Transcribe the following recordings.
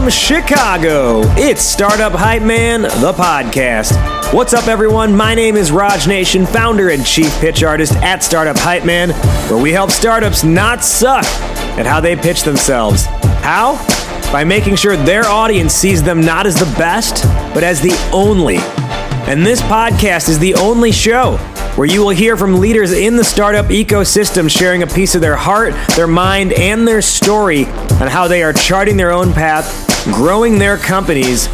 from Chicago, it's Startup Hype Man, the podcast. What's up, everyone? My name is Raj Nation, founder and chief pitch artist at Startup Hype Man, where we help startups not suck at how they pitch themselves. How? By making sure their audience sees them not as the best, but as the only. And this podcast is the only show where you will hear from leaders in the startup ecosystem sharing a piece of their heart, their mind, and their story on how they are charting their own path, growing their companies,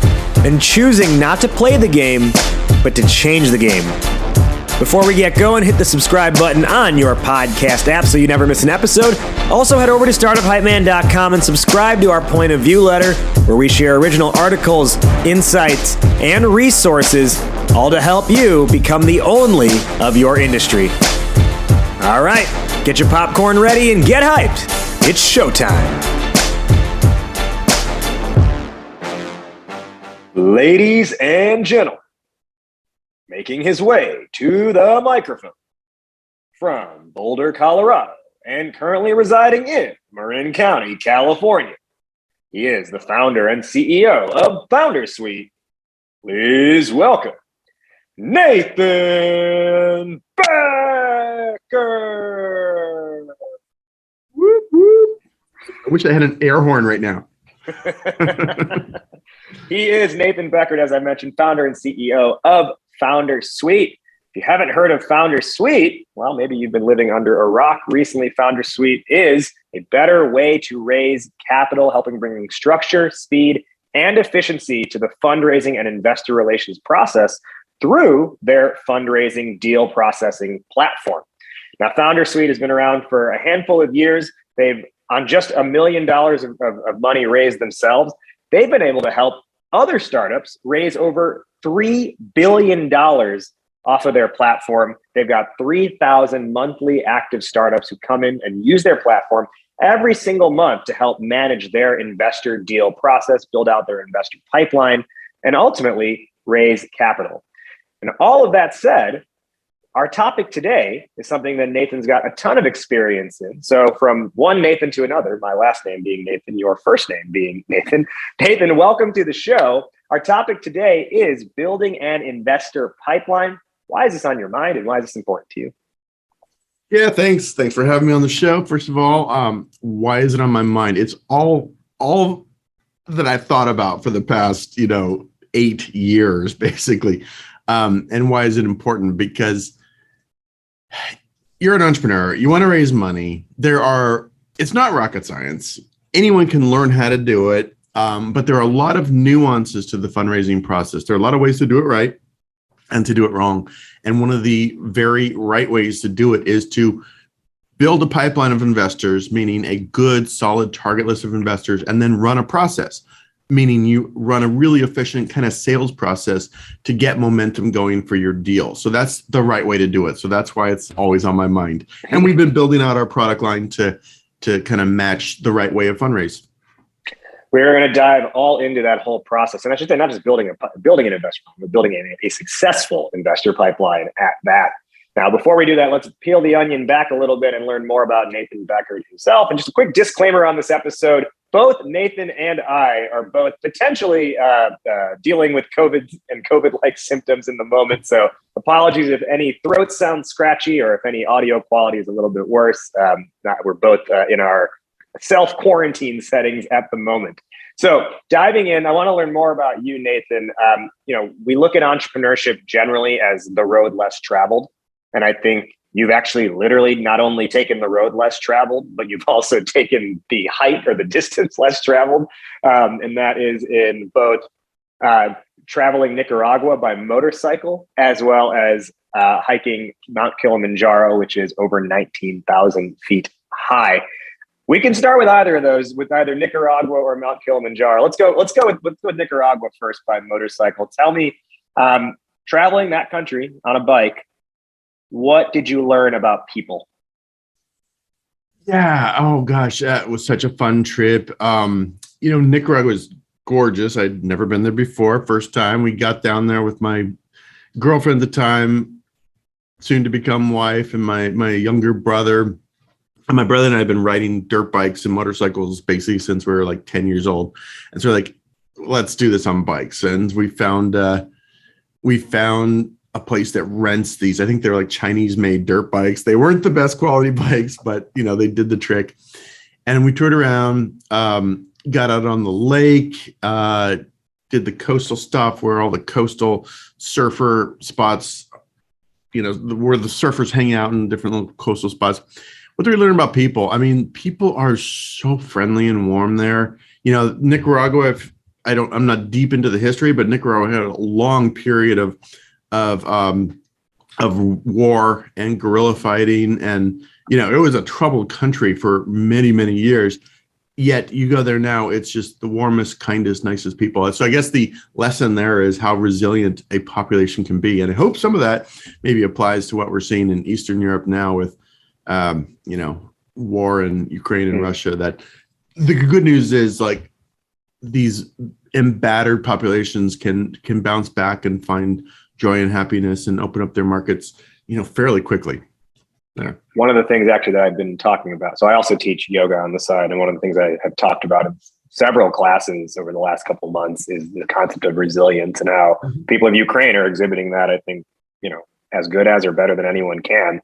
and choosing not to play the game, but to change the game. Before we get going, hit the subscribe button on your podcast app so you never miss an episode. Also, head over to startuphypeman.com and subscribe to our Point of View letter, where we share original articles, insights, and resources, all to help you become the only of your industry. All right, get your popcorn ready and get hyped. It's showtime. Ladies and gentlemen, making his way to the microphone from Boulder, Colorado, and currently residing in Marin County, California, he is the founder and CEO of FounderSuite. Please welcome Nathan Beckord. Whoop, whoop. I wish I had an air horn right now. He is Nathan Beckord, as I mentioned, founder and CEO of FounderSuite. If you haven't heard of FounderSuite, well, maybe you've been living under a rock recently. FounderSuite is a better way to raise capital, helping bring structure, speed, and efficiency to the fundraising and investor relations process through their fundraising deal processing platform. Now, FounderSuite has been around for a handful of years. They've, on just $1 million of money raised themselves, they've been able to help other startups raise over $3 billion off of their platform. They've got 3,000 monthly active startups who come in and use their platform every single month to help manage their investor deal process, build out their investor pipeline, and ultimately raise capital. And all of that said, our topic today is something that Nathan's got a ton of experience in. So from one Nathan to another, my last name being Nathan, your first name being Nathan. Nathan, welcome to the show. Our topic today is building an investor pipeline. Why is this on your mind and why is this important to you? Yeah, thanks. Thanks for having me on the show. First of all, why is it on my mind? It's all that I've thought about for the past, 8 years, basically. And why is it important? Because you're an entrepreneur. You want to raise money. It's not rocket science. Anyone can learn how to do it. But there are a lot of nuances to the fundraising process. There are a lot of ways to do it right and to do it wrong. And one of the very right ways to do it is to build a pipeline of investors, meaning a good, solid target list of investors, and then run a process, meaning you run a really efficient kind of sales process to get momentum going for your deal. So that's the right way to do it. So that's why it's always on my mind. And we've been building out our product line to kind of match the right way of fundraise. We're going to dive all into that whole process. And I should say, not just building an investor pipeline, but building a successful investor pipeline at that. Now, before we do that, let's peel the onion back a little bit and learn more about Nathan Beckord himself. And just a quick disclaimer on this episode, both Nathan and I are both potentially dealing with COVID and COVID-like symptoms in the moment. So apologies if any throats sound scratchy or if any audio quality is a little bit worse. We're both in our self-quarantine settings at the moment. So diving in, I want to learn more about you, Nathan. We look at entrepreneurship generally as the road less traveled. And I think you've actually literally not only taken the road less traveled, but you've also taken the height or the distance less traveled. And that is in both traveling Nicaragua by motorcycle, as well as hiking Mount Kilimanjaro, which is over 19,000 feet high. We can start with either of those, with either Nicaragua or Mount Kilimanjaro. Let's go with Nicaragua first by motorcycle. Tell me, traveling that country on a bike, what did you learn about people? Yeah. Oh gosh, that was such a fun trip. Nicaragua is gorgeous. I'd never been there before. First time we got down there with my girlfriend at the time, soon to become wife, and my younger brother. And my brother and I have been riding dirt bikes and motorcycles basically since we were like 10 years old. And so like let's do this on bikes. And we found a place that rents these. I think they're like Chinese made dirt bikes. They weren't the best quality bikes, but they did the trick. And we toured around, got out on the lake, did the coastal stuff where all the coastal surfer spots, where the surfers hang out in different little coastal spots. What do we learn about people? I mean, people are so friendly and warm there. Nicaragua, I'm not deep into the history, but Nicaragua had a long period of war and guerrilla fighting, and it was a troubled country for many, many years. Yet you go there now, it's just the warmest, kindest, nicest people. So I guess the lesson there is how resilient a population can be. And I hope some of that maybe applies to what we're seeing in Eastern Europe now with, war in Ukraine and Russia. That the good news is like these embattered populations can bounce back and find joy and happiness and open up their markets, fairly quickly. Yeah. One of the things actually that I've been talking about, so I also teach yoga on the side, and one of the things I have talked about in several classes over the last couple of months is the concept of resilience and how people of Ukraine are exhibiting that, I think, as good as or better than anyone can.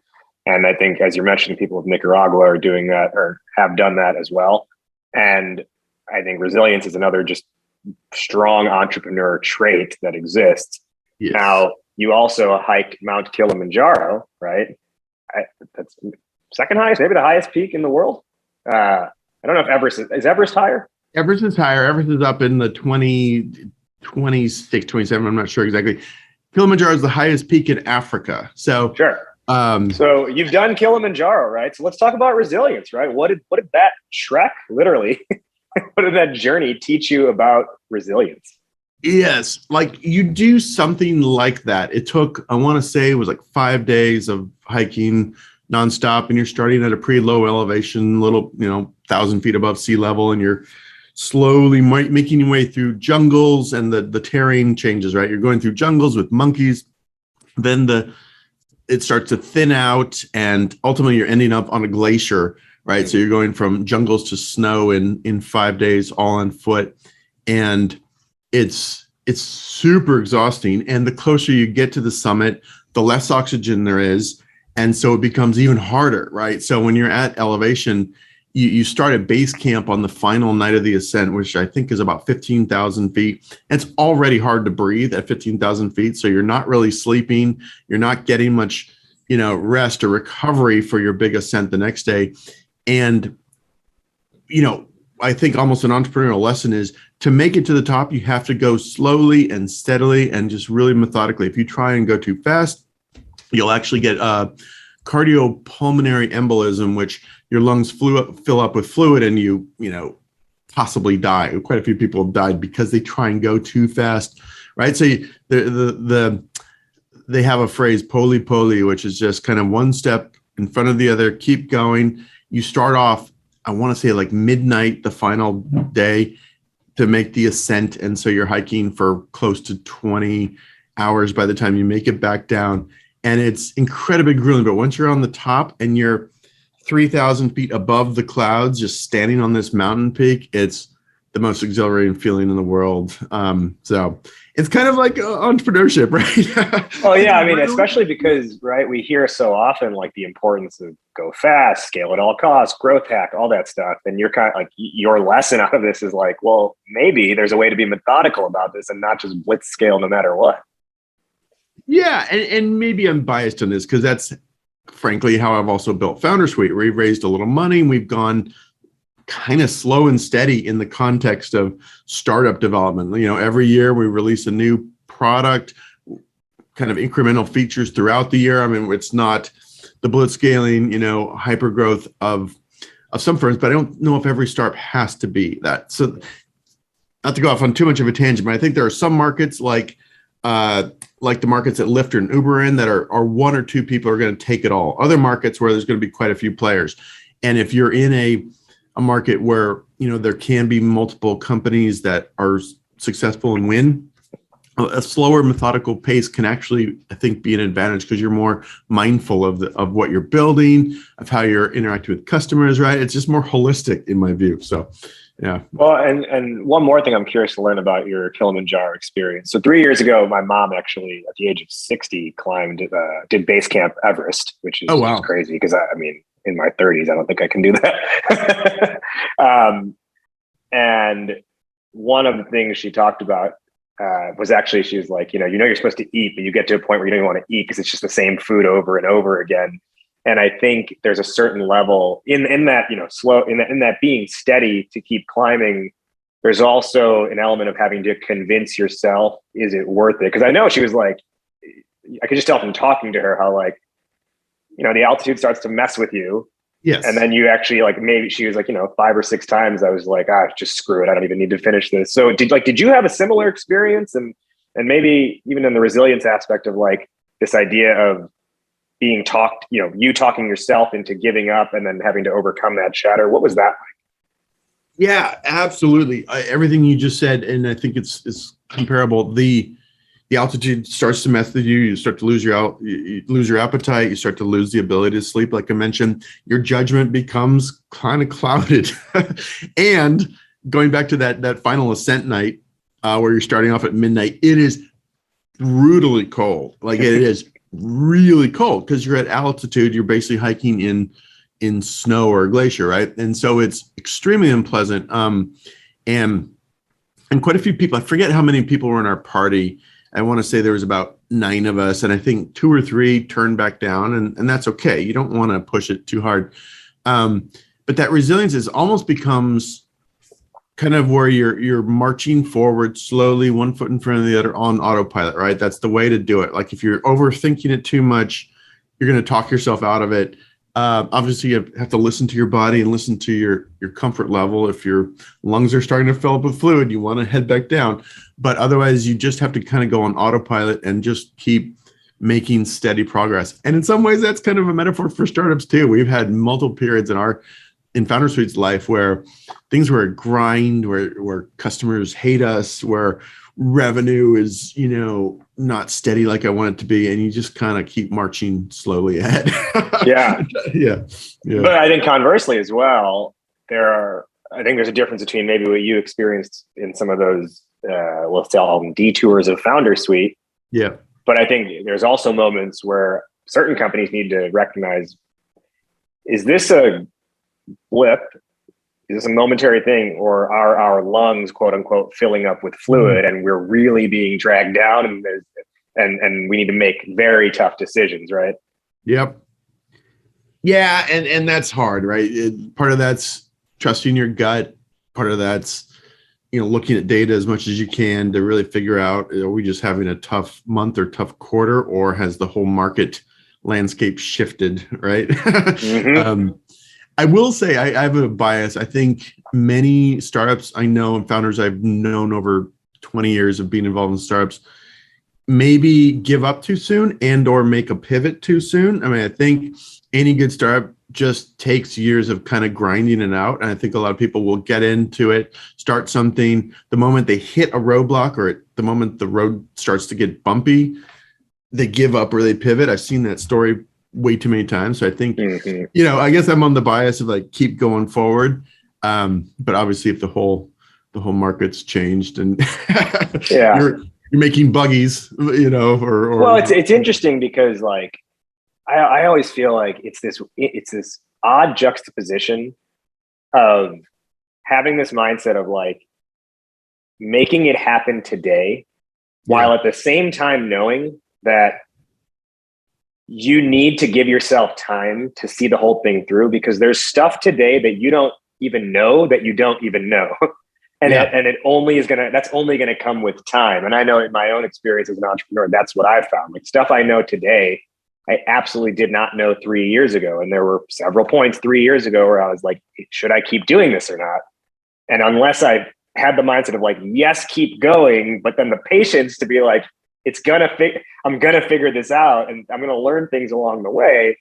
And I think, as you mentioned, people of Nicaragua are doing that or have done that as well. And I think resilience is another just strong entrepreneur trait that exists. Yes. Now, you also hiked Mount Kilimanjaro, right? That's second highest, maybe the highest peak in the world. I don't know if Everest is Everest higher? Everest is higher. Everest is up in the 26, 27. I'm not sure exactly. Kilimanjaro is the highest peak in Africa. So sure. So you've done Kilimanjaro, right? So let's talk about resilience, right? What did that trek, literally, what did that journey teach you about resilience? Yes, like you do something like that. It took, I want to say it was like 5 days of hiking nonstop, and you're starting at a pretty low elevation, little, 1,000 feet above sea level, and you're slowly making your way through jungles, and the terrain changes, right? You're going through jungles with monkeys, then it starts to thin out, and ultimately you're ending up on a glacier, right? So you're going from jungles to snow in 5 days, all on foot, and it's super exhausting. And the closer you get to the summit, the less oxygen there is. And so it becomes even harder, right? So when you're at elevation, you start at base camp on the final night of the ascent, which I think is about 15,000 feet. And it's already hard to breathe at 15,000 feet. So you're not really sleeping. You're not getting much, rest or recovery for your big ascent the next day. And, I think almost an entrepreneurial lesson is to make it to the top, you have to go slowly and steadily and just really methodically. If you try and go too fast, you'll actually get cardiopulmonary embolism, which your lungs fill up with fluid and you possibly die. Quite a few people have died because they try and go too fast, right? So they have a phrase, poli poli, which is just kind of one step in front of the other, keep going. You start off, I want to say like midnight, the final day to make the ascent. And so you're hiking for close to 20 hours by the time you make it back down. And it's incredibly grueling. But once you're on the top and you're 3,000 feet above the clouds, just standing on this mountain peak, it's the most exhilarating feeling in the world. So it's kind of like entrepreneurship, right? Oh yeah. I mean, especially because, right, we hear so often like the importance of go fast, scale at all costs, growth hack, all that stuff. And you're kind of like, your lesson out of this is like, well, maybe there's a way to be methodical about this and not just blitz scale no matter what. Yeah. And maybe I'm biased on this because that's frankly how I've also built FounderSuite. We've raised a little money. We've gone kind of slow and steady in the context of startup development. Every year we release a new product, kind of incremental features throughout the year. I mean, it's not the blitzscaling, hyper growth of some firms, but I don't know if every startup has to be that. So not to go off on too much of a tangent, but I think there are some markets like the markets that Lyft and Uber in that are one or two people are going to take it all. Other markets where there's going to be quite a few players. And if you're in a market where, there can be multiple companies that are successful and win, a slower methodical pace can actually, I think, be an advantage because you're more mindful of what you're building, of how you're interacting with customers, right? It's just more holistic in my view. So, yeah. Well, and one more thing I'm curious to learn about your Kilimanjaro experience. So 3 years ago, my mom actually, at the age of 60, did base camp Everest, which is Oh, wow. just crazy because I mean, in my 30s, I don't think I can do that. And one of the things she talked about was actually, she was like, you're supposed to eat, but you get to a point where you don't even want to eat because it's just the same food over and over again. And I think there's a certain level in that, slow in that being steady to keep climbing. There's also an element of having to convince yourself, is it worth it? Because I know she was like, I could just tell from talking to her how like, the altitude starts to mess with you. Yes. And then you actually maybe she was like, 5 or 6 times I was like, just screw it. I don't even need to finish this. So did you have a similar experience? And maybe even in the resilience aspect of like this idea of being talked, you talking yourself into giving up and then having to overcome that shatter. What was that like? Yeah, absolutely. Everything you just said, and I think it's comparable. The altitude starts to mess with you. You start to lose you lose your appetite. You start to lose the ability to sleep. Like I mentioned, your judgment becomes kind of clouded. And going back to that final ascent night, where you're starting off at midnight, it is brutally cold. Like it is really cold because you're at altitude. You're basically hiking in snow or glacier, right? And so it's extremely unpleasant. And quite a few people, I forget how many people were in our party. I want to say there was about 9 of us, and I think 2 or 3 turned back down, and that's okay. You don't want to push it too hard. But that resilience almost becomes kind of where you're marching forward slowly, one foot in front of the other on autopilot, right? That's the way to do it. Like if you're overthinking it too much, you're going to talk yourself out of it. Obviously, you have to listen to your body and listen to your comfort level. If your lungs are starting to fill up with fluid, you want to head back down. But otherwise, you just have to kind of go on autopilot and just keep making steady progress. And in some ways, that's kind of a metaphor for startups too. We've had multiple periods in FounderSuite's life where things were a grind, where customers hate us, where revenue is, not steady like I want it to be. And you just kind of keep marching slowly ahead. Yeah. Yeah. But I think conversely as well, I think there's a difference between maybe what you experienced in some of those, let's call them detours of FounderSuite. Yeah. But I think there's also moments where certain companies need to recognize, is this a blip? Is this a momentary thing, or are our lungs, quote unquote, filling up with fluid and we're really being dragged down and we need to make very tough decisions, right? Yep. Yeah, and that's hard, right? Part of that's trusting your gut. Part of that's, looking at data as much as you can to really figure out, are we just having a tough month or tough quarter, or has the whole market landscape shifted, right? Mm-hmm. I will say I have a bias. I think many startups I know and founders I've known over 20 years of being involved in startups maybe give up too soon and or make a pivot too soon. I mean, I think any good startup just takes years of kind of grinding it out. And I think a lot of people will get into it, start something. The moment they hit a roadblock or the moment the road starts to get bumpy, they give up or they pivot. I've seen that story way too many times. So I think, I guess I'm on the bias of like, keep going forward. But obviously if the whole market's changed and Yeah. you're making buggies, or Well, it's interesting because like, I always feel like it's this odd juxtaposition of having this mindset of like making it happen today, while at the same time knowing that you need to give yourself time to see the whole thing through, because there's stuff today that you don't even know that you don't even know. And that's only going to come with time. And I know in my own experience as an entrepreneur, that's what I've found. Like stuff I know today, I absolutely did not know 3 years ago. And there were several points 3 years ago where I was like, should I keep doing this or not? And unless I had the mindset of like, yes, keep going, but then the patience to be like, I'm going to figure this out and I'm going to learn things along the way,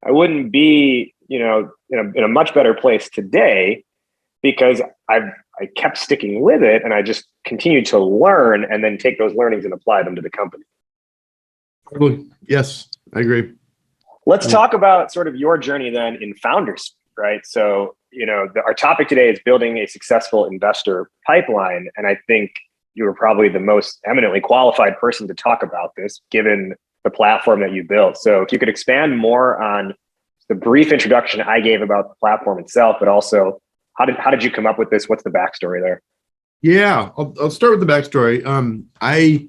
I wouldn't be, in a much better place today, because I kept sticking with it, and I just continued to learn and then take those learnings and apply them to the company. Totally. Yes, I agree. Let's talk about sort of your journey then in FounderSuite, right? So, our topic today is building a successful investor pipeline. And I think you were probably the most eminently qualified person to talk about this, given the platform that you built. So if you could expand more on the brief introduction I gave about the platform itself, but also how did you come up with this? What's the backstory there? Yeah, I'll start with the backstory. I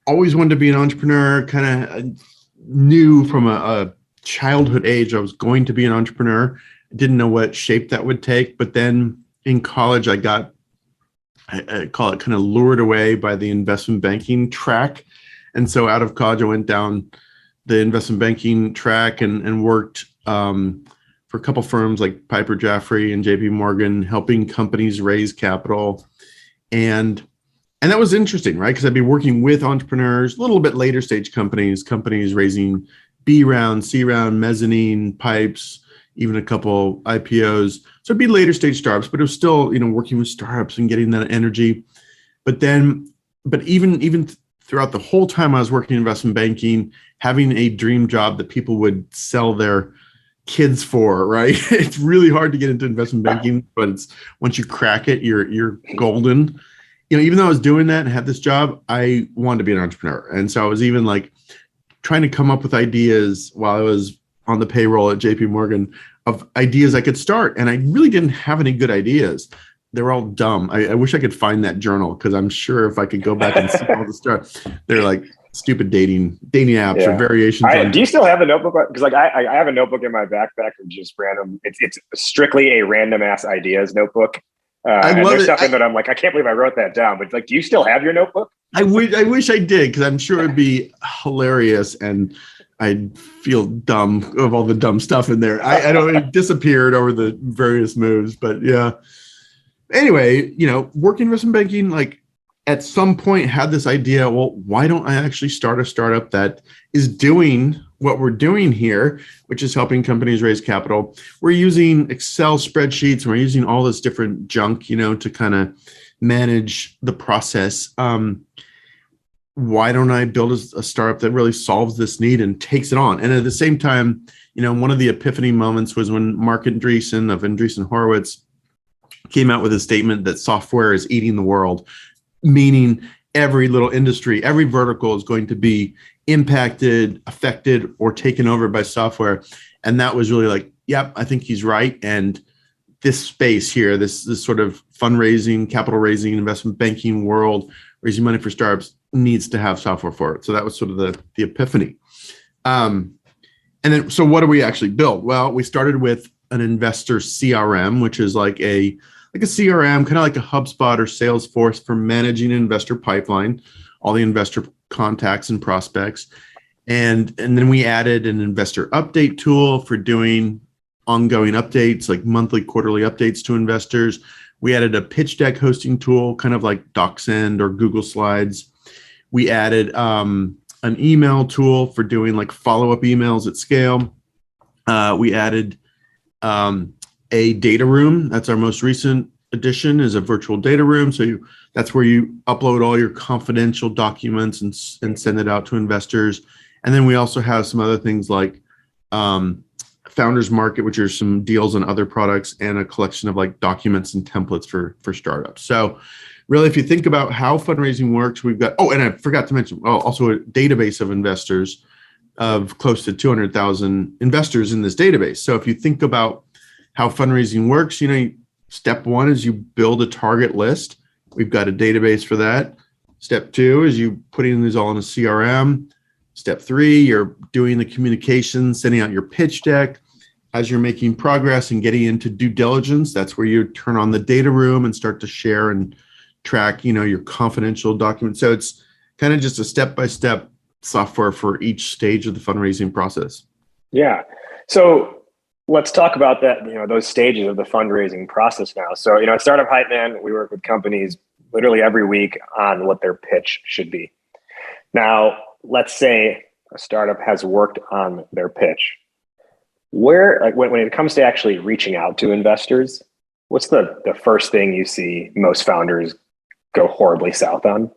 always wanted to be an entrepreneur, kind of knew from a childhood age I was going to be an entrepreneur. I didn't know what shape that would take, but then in college I call it kind of lured away by the investment banking track. And so out of college I went down the investment banking track and worked for a couple firms like Piper Jaffray and JP Morgan, helping companies raise capital. And that was interesting, right? Because I'd be working with entrepreneurs, a little bit later stage companies raising B round, C round, mezzanine, pipes, even a couple IPOs. So it'd be later stage startups, but it was still, working with startups and getting that energy. But even throughout the whole time I was working in investment banking, having a dream job that people would sell their kids for, right? It's really hard to get into investment banking, but it's once you crack it, you're golden. Even though I was doing that and had this job, I wanted to be an entrepreneur. And so I was even like trying to come up with ideas while I was on the payroll at JP Morgan of ideas I could start. And I really didn't have any good ideas. They were all dumb. I wish I could find that journal, because I'm sure if I could go back and see all the stuff, they're like stupid dating apps or variations. Do you still have a notebook? Because I have a notebook in my backpack of just random. It's strictly a random ass ideas notebook. I love there's it. Stuff in that I'm like, I can't believe I wrote that down. But like, do you still have your notebook? I wish I did, because I'm sure it'd be hilarious, and I'd feel dumb of all the dumb stuff in there. I don't. It disappeared over the various moves, but yeah. Anyway, working investment banking, like at some point had this idea, well, why don't I actually start a startup that is doing what we're doing here, which is helping companies raise capital. We're using Excel spreadsheets, and we're using all this different junk, to kind of manage the process. Why don't I build a startup that really solves this need and takes it on? And at the same time, one of the epiphany moments was when Mark Andreessen of Andreessen Horowitz came out with a statement that software is eating the world, meaning every little industry, every vertical is going to be impacted, affected, or taken over by software. And that was really like, yep, I think he's right. And this space here, this sort of fundraising, capital raising, investment banking world, raising money for startups needs to have software for it. So that was sort of the epiphany. And then, so what do we actually build? Well, we started with an investor CRM, which is like a CRM, kind of like a HubSpot or Salesforce for managing an investor pipeline, all the investor contacts and prospects. And then we added an investor update tool for doing ongoing updates, like monthly, quarterly updates to investors. We added a pitch deck hosting tool, kind of like DocSend or Google Slides. We added an email tool for doing like follow-up emails at scale. We added a data room. That's our most recent addition, is a virtual data room. So that's where you upload all your confidential documents and send it out to investors. And then we also have some other things like Founders Market, which are some deals on other products, and a collection of like documents and templates for startups. So really, if you think about how fundraising works, we've got, and I forgot to mention, also a database of investors of close to 200,000 investors in this database. So if you think about how fundraising works, step one is you build a target list. We've got a database for that. Step two is you putting these all in a CRM. Step three, you're doing the communication, sending out your pitch deck. As you're making progress and getting into due diligence, that's where you turn on the data room and start to share and track, your confidential documents. So it's kind of just a step-by-step software for each stage of the fundraising process. Yeah. So let's talk about that, those stages of the fundraising process now. So, at Startup Hype Man, we work with companies literally every week on what their pitch should be. Now, let's say a startup has worked on their pitch. When it comes to actually reaching out to investors, What's the first thing you see most founders go horribly south on?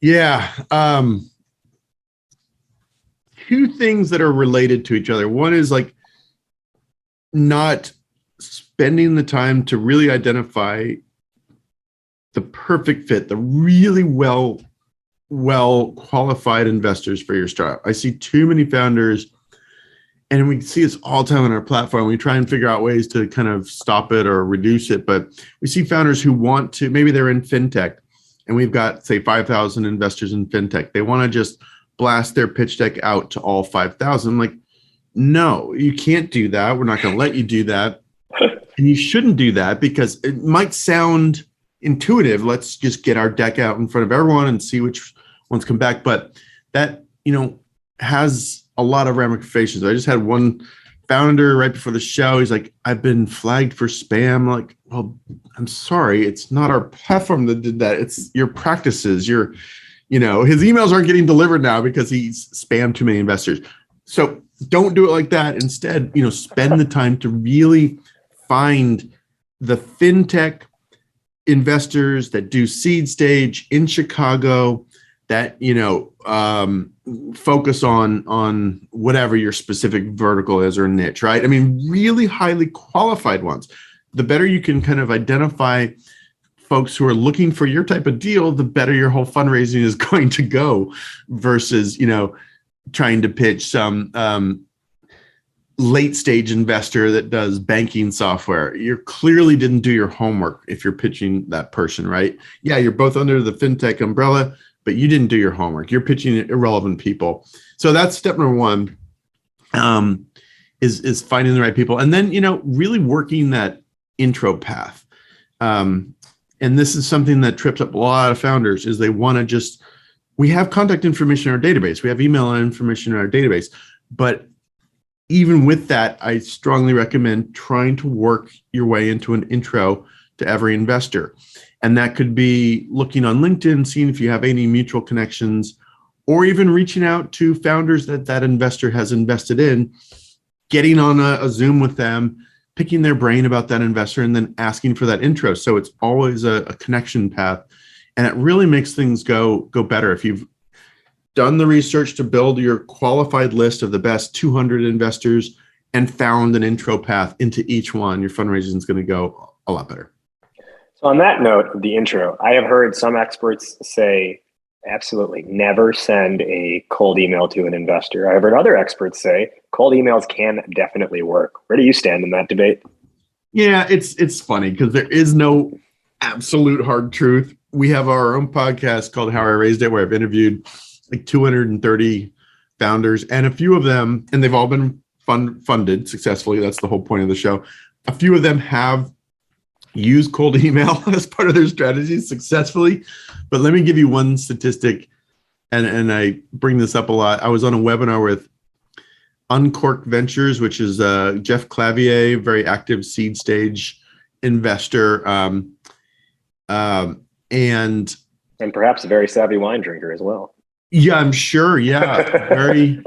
Yeah. Two things that are related to each other. One is like not spending the time to really identify the perfect fit, the really well qualified investors for your startup. I see too many founders, and we see this all the time on our platform. We try and figure out ways to kind of stop it or reduce it, but we see founders who want to, maybe they're in fintech, and we've got, say, 5,000 investors in fintech. They want to just blast their pitch deck out to all 5,000. I'm like, no, you can't do that. We're not going to let you do that. And you shouldn't do that because it might sound intuitive. Let's just get our deck out in front of everyone and see which ones come back. But that, has a lot of ramifications. I just had one founder right before the show. He's like, I've been flagged for spam. I'm like, well, I'm sorry. It's not our platform that did that. It's your practices. His emails aren't getting delivered now because he's spammed too many investors. So don't do it like that. Instead, spend the time to really find the fintech investors that do seed stage in Chicago that, focus on whatever your specific vertical is or niche, right? I mean, really highly qualified ones. The better you can kind of identify folks who are looking for your type of deal, the better your whole fundraising is going to go versus, trying to pitch some late stage investor that does banking software. You clearly didn't do your homework if you're pitching that person, right? Yeah, you're both under the fintech umbrella, but you didn't do your homework. You're pitching irrelevant people. So that's step number one, is finding the right people. And then, really working that intro path. And this is something that trips up a lot of founders is they want to we have contact information in our database. We have email information in our database. But even with that, I strongly recommend trying to work your way into an intro to every investor. And that could be looking on LinkedIn, seeing if you have any mutual connections, or even reaching out to founders that investor has invested in, getting on a Zoom with them, picking their brain about that investor, and then asking for that intro. So it's always a connection path. And it really makes things go better. If you've done the research to build your qualified list of the best 200 investors and found an intro path into each one, your fundraising is going to go a lot better. So on that note of the intro, I have heard some experts say, absolutely never send a cold email to an investor. I've heard other experts say cold emails can definitely work. Where do you stand in that debate? Yeah, it's funny because there is no absolute hard truth. We have our own podcast called How I Raised It, where I've interviewed like 230 founders, and a few of them, and they've all been funded successfully. That's the whole point of the show. A few of them have used cold email as part of their strategy successfully. But let me give you one statistic, and I bring this up a lot. I was on a webinar with Uncork Ventures, which is Jeff Clavier, very active seed stage investor, and perhaps a very savvy wine drinker as well. Yeah, I'm sure. Yeah, very.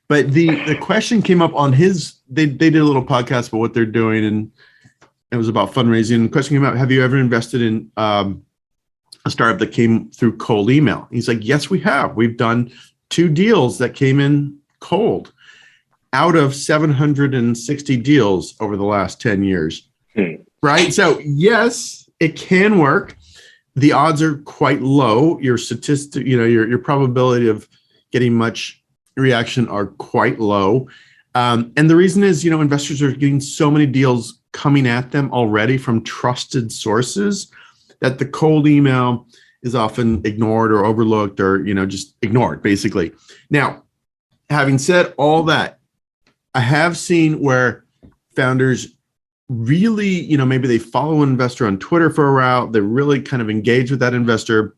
But the question came up on his. They did a little podcast about what they're doing, and it was about fundraising. The question came out: have you ever invested in a startup that came through cold email? He's like, yes, we have. We've done 2 deals that came in cold out of 760 deals over the last 10 years. Right? So yes, it can work. The odds are quite low. Your statistic, your probability of getting much reaction are quite low. And the reason is, investors are getting so many deals coming at them already from trusted sources that the cold email is often ignored or overlooked or, just ignored, basically. Now, having said all that, I have seen where founders really, maybe they follow an investor on Twitter for a while. They really kind of engage with that investor.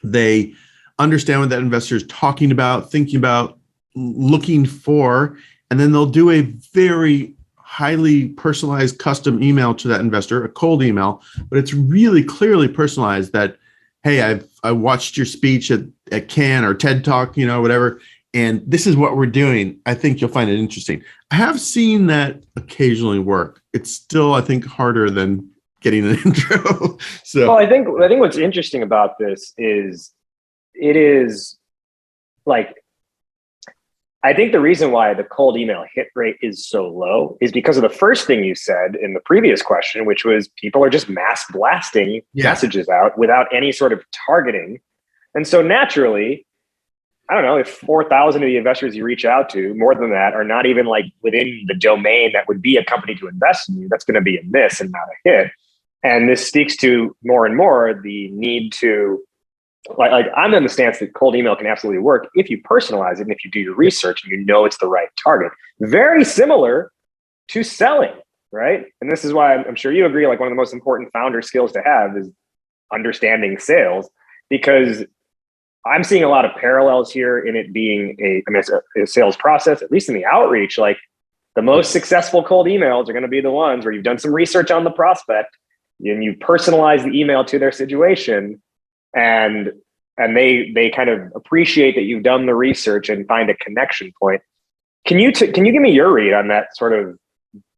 They understand what that investor is talking about, thinking about, looking for, and then they'll do a very highly personalized custom email to that investor, a cold email, but it's really clearly personalized that, hey, I watched your speech at Cannes or TED Talk, whatever, and this is what we're doing. I think you'll find it interesting. I have seen that occasionally work. It's still, I think, harder than getting an intro. So, well, I think what's interesting about this is it is like, I think the reason why the cold email hit rate is so low is because of the first thing you said in the previous question, which was people are just mass blasting messages out without any sort of targeting. And so naturally, I don't know, if 4,000 of the investors you reach out to, more than that, are not even like within the domain that would be a company to invest in you, that's going to be a miss and not a hit. And this speaks to more and more the need to, like I'm in the stance that cold email can absolutely work if you personalize it and if you do your research and you know it's the right target. Very similar to selling, right? And this is why I'm sure you agree, like one of the most important founder skills to have is understanding sales, because I'm seeing a lot of parallels here in it being it's a sales process, at least in the outreach. Like the most successful cold emails are going to be the ones where you've done some research on the prospect and you personalize the email to their situation, and they kind of appreciate that you've done the research and find a connection point. Can you give me your read on that sort of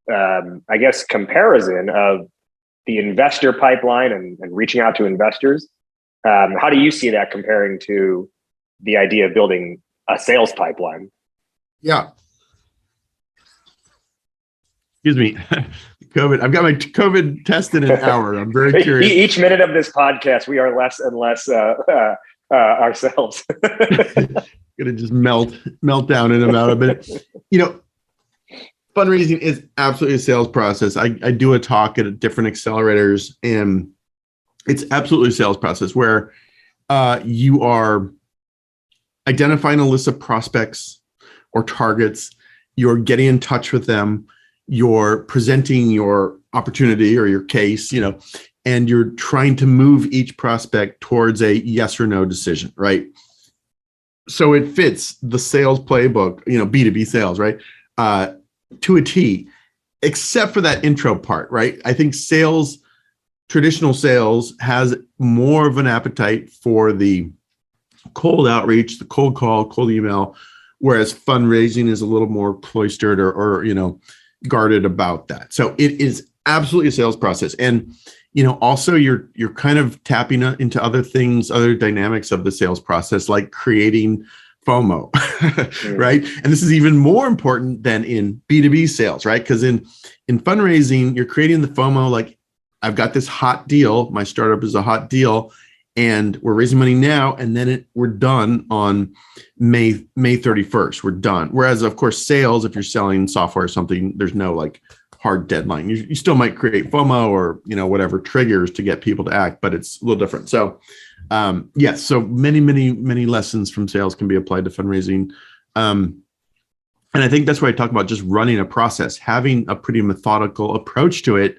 I guess comparison of the investor pipeline and reaching out to investors? How do you see that comparing to the idea of building a sales pipeline? Yeah. Excuse me. COVID. I've got my COVID test in an hour. I'm very curious. Each minute of this podcast, we are less and less ourselves. Gonna just melt down in about a minute. Fundraising is absolutely a sales process. I do a talk at different accelerators, and it's absolutely a sales process where you are identifying a list of prospects or targets. You're getting in touch with them. You're presenting your opportunity or your case, and you're trying to move each prospect towards a yes or no decision, right? So it fits the sales playbook, B2B sales, right? To a T, except for that intro part, right? I think traditional sales has more of an appetite for the cold outreach, the cold call, cold email, whereas fundraising is a little more cloistered or guarded about that. So it is absolutely a sales process. And, also you're kind of tapping into other things, other dynamics of the sales process, like creating FOMO, right? And this is even more important than in B2B sales, right? Because in fundraising, you're creating the FOMO, like I've got this hot deal. My startup is a hot deal, and we're raising money now, and then we're done on May 31st. We're done. Whereas, of course, sales, if you're selling software or something, there's no like hard deadline. You still might create FOMO or whatever triggers to get people to act, but it's a little different. So, yes. So many lessons from sales can be applied to fundraising, and I think that's why I talk about just running a process, having a pretty methodical approach to it,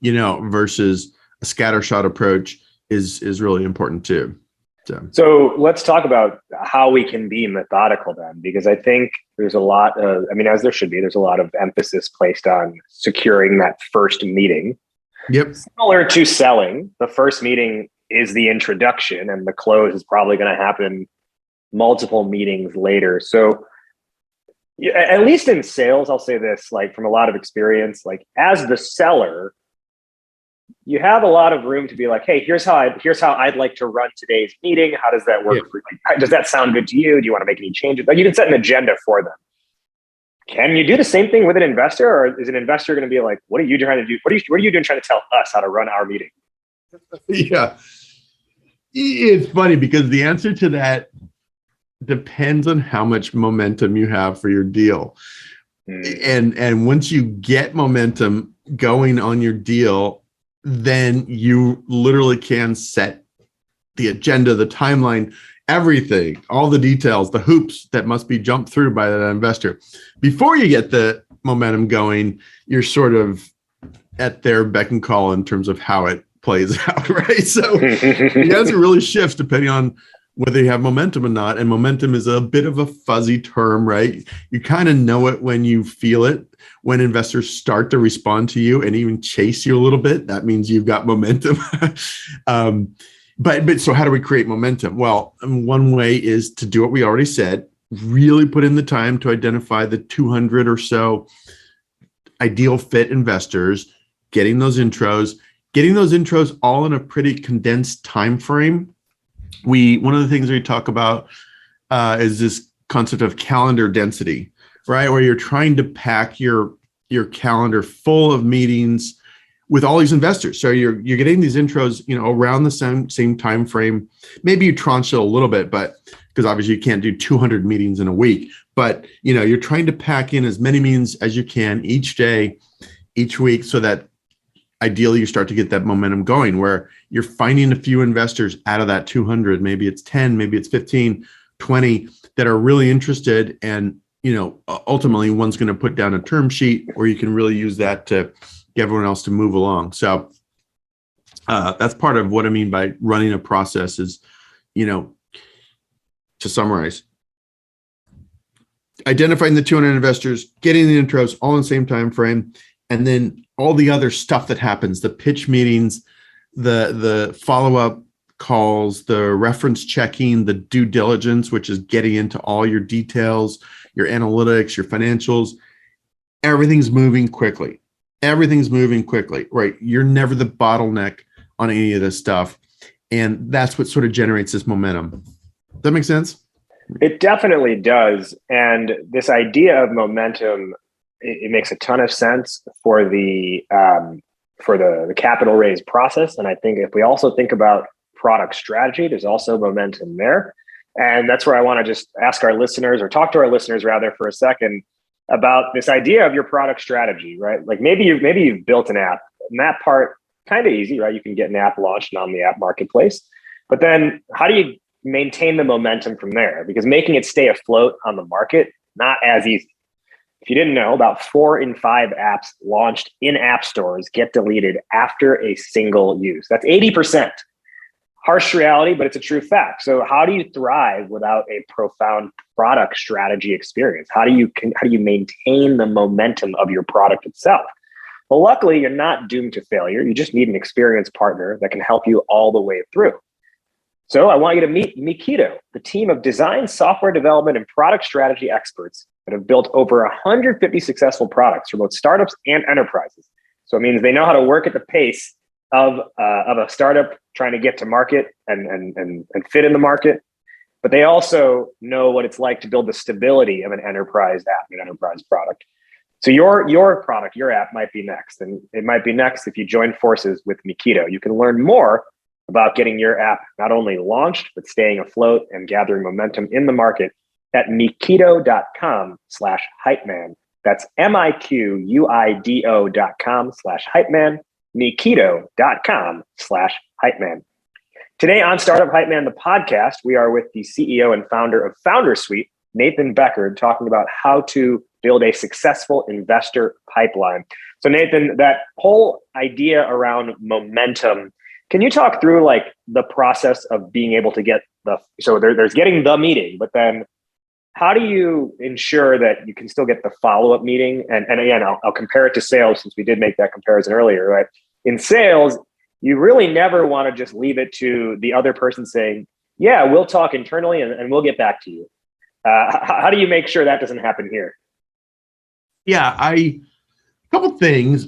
versus a scattershot approach is really important too. So let's talk about how we can be methodical then, because I think there's a lot of, as there should be, there's a lot of emphasis placed on securing that first meeting. Yep. Similar to selling, the first meeting is the introduction, and the close is probably going to happen multiple meetings later. So at least in sales, I'll say this, like from a lot of experience, like as the seller, you have a lot of room to be like, hey, here's how I'd like to run today's meeting. How does that work for you? Does that sound good to you? Do you want to make any changes? Like you can set an agenda for them. Can you do the same thing with an investor, or is an investor going to be like, what are you trying to do? What are you doing trying to tell us how to run our meeting? Yeah. It's funny because the answer to that depends on how much momentum you have for your deal. And once you get momentum going on your deal, then you literally can set the agenda, the timeline, everything, all the details, the hoops that must be jumped through by that investor. Before you get the momentum going, you're sort of at their beck and call in terms of how it plays out, right? So the answer really shifts depending on whether you have momentum or not. And momentum is a bit of a fuzzy term, right? You kind of know it when you feel it. When investors start to respond to you and even chase you a little bit, that means you've got momentum. But so how do we create momentum? Well, one way is to do what we already said, really put in the time to identify the 200 or so ideal fit investors, getting those intros all in a pretty condensed time frame. One of the things we talk about is this concept of calendar density, right? Where you're trying to pack your calendar full of meetings with all these investors. So you're getting these intros, around the same time frame. Maybe you tranche it a little bit, but because obviously you can't do 200 meetings in a week. But you're trying to pack in as many meetings as you can each day, each week, so that ideally you start to get that momentum going where you're finding a few investors out of that 200. Maybe it's 10, maybe it's 15, 20 that are really interested, and ultimately one's going to put down a term sheet, or you can really use that to get everyone else to move along. So that's part of what I mean by running a process is, to summarize, identifying the 200 investors, getting the intros all in the same time frame, and then all the other stuff that happens, the pitch meetings, the follow-up calls, the reference checking, the due diligence, which is getting into all your details, your analytics, your financials. Everything's moving quickly, right? You're never the bottleneck on any of this stuff. And that's what sort of generates this momentum. Does that make sense? It definitely does. And this idea of momentum, it makes a ton of sense for the capital raise process. And I think if we also think about product strategy, there's also momentum there. And that's where I want to just ask our listeners, or talk to our listeners rather, for a second about this idea of your product strategy, right? Like maybe you've built an app, and that part kind of easy, right? You can get an app launched on the app marketplace, but then how do you maintain the momentum from there? Because making it stay afloat on the market, not as easy. If you didn't know, about 4 in 5 apps launched in app stores get deleted after a single use. That's 80%. Harsh reality, but it's a true fact. So how do you thrive without a profound product strategy experience? How do you maintain the momentum of your product itself? Well, luckily, you're not doomed to failure. You just need an experienced partner that can help you all the way through. So I want you to meet Mikito, the team of design, software development, and product strategy experts that have built over 150 successful products for both startups and enterprises. So it means they know how to work at the pace of a startup trying to get to market and fit in the market, but they also know what it's like to build the stability of an enterprise app, an enterprise product. So your product, your app might be next, and it might be next if you join forces with Mikito. You can learn more about getting your app not only launched, but staying afloat and gathering momentum in the market at Mikito.com/hypeman. That's MIQUIDO.com/hypeman. Mikito.com/hypeman. Today on Startup Hype Man, the podcast, we are with the CEO and founder of FounderSuite, Nathan Beckord, talking about how to build a successful investor pipeline. So Nathan, that whole idea around momentum, can you talk through like the process of being able to get there's getting the meeting, but then how do you ensure that you can still get the follow-up meeting? And again, I'll compare it to sales, since we did make that comparison earlier, right? In sales, you really never want to just leave it to the other person saying, yeah, we'll talk internally and we'll get back to you. How do you make sure that doesn't happen here? Yeah, a couple things.